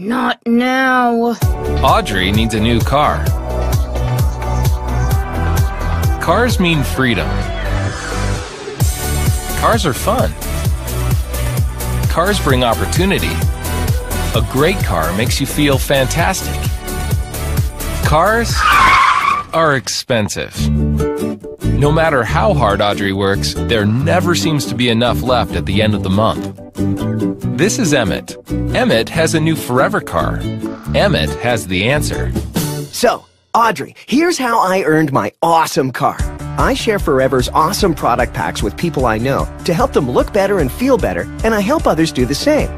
not now. Audrey needs a new car. Cars mean freedom. Cars are fun. Cars bring opportunity. A great car makes you feel fantastic. Cars are expensive. No matter how hard Audrey works, there never seems to be enough left at the end of the month. This is Emmett. Emmett has a new forever car. Emmett has the answer. So, Audrey, here's how I earned my awesome car. I share Forever's awesome product packs with people I know to help them look better and feel better, and I help others do the same.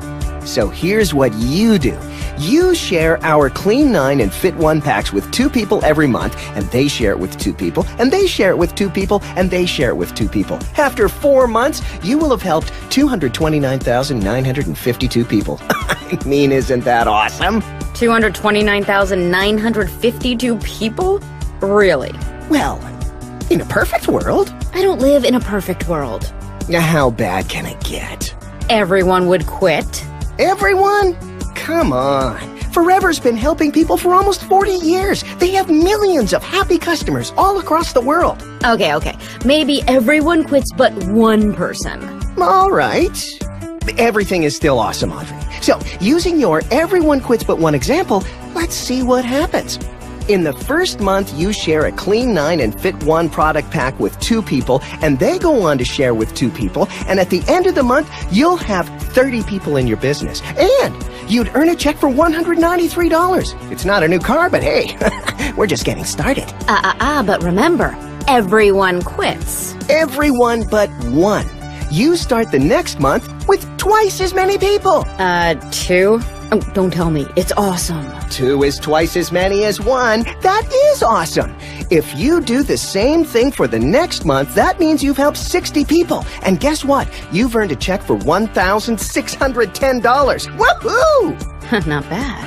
So here's what you do. You share our Clean 9 and Fit 1 packs with 2 people every month, and they share it with 2 people, and they share it with 2 people, and they share it with 2 people. After 4 months, you will have helped 229,952 people. I mean, isn't that awesome? 229,952 people? Really? Well, in a perfect world. I don't live in a perfect world. How bad can it get? Everyone would quit. Everyone? Come on. Forever's been helping people for almost 40 years. They have millions of happy customers all across the world. Okay. Maybe everyone quits but one person. All right. Everything is still awesome, Audrey. So, using your everyone quits but one example, let's see what happens. In the first month, you share a Clean 9 and Fit 1 product pack with 2 people, and they go on to share with 2 people, and at the end of the month, you'll have 30 people in your business, and you'd earn a check for $193. It's not a new car, but hey, we're just getting started. But remember, everyone quits. Everyone but one. You start the next month with twice as many people. 2? Oh, don't tell me. It's awesome. 2 is twice as many as 1. That is awesome. If you do the same thing for the next month, that means you've helped 60 people. And guess what? You've earned a check for $1,610. Woohoo! Not bad.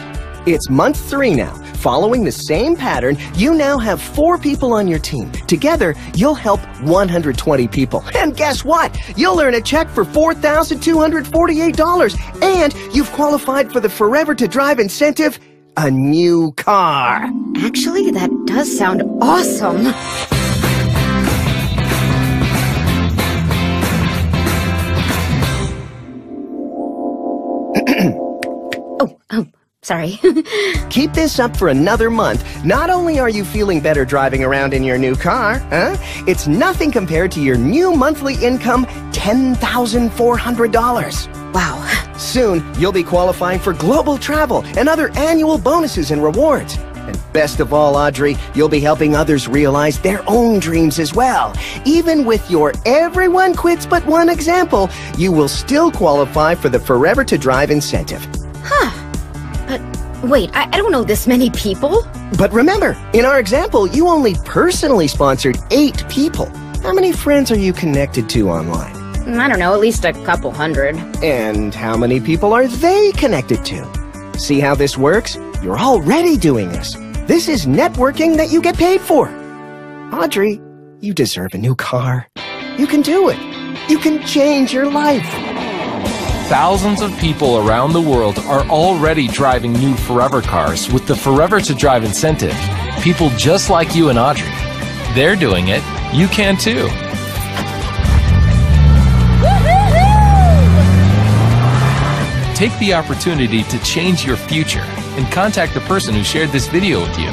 It's month 3 now. Following the same pattern, you now have 4 people on your team. Together, you'll help 120 people. And guess what? You'll earn a check for $4,248. And you've qualified for the Forever to Drive incentive, a new car. Actually, that does sound awesome. Sorry. Keep this up for another month. Not only are you feeling better driving around in your new car, it's nothing compared to your new monthly income, $10,400. Wow. Soon, you'll be qualifying for global travel and other annual bonuses and rewards. And best of all, Audrey, you'll be helping others realize their own dreams as well. Even with your everyone quits but one example, you will still qualify for the Forever to Drive incentive. Huh. But wait, I don't know this many people. But remember, in our example, you only personally sponsored 8 people. How many friends are you connected to online? I don't know, at least a couple hundred. And how many people are they connected to? See how this works? You're already doing this. This is networking that you get paid for. Audrey, you deserve a new car. You can do it. You can change your life. Thousands of people around the world are already driving new Forever cars with the Forever to Drive incentive. People just like you and Audrey. They're doing it. You can too. Take the opportunity to change your future and contact the person who shared this video with you.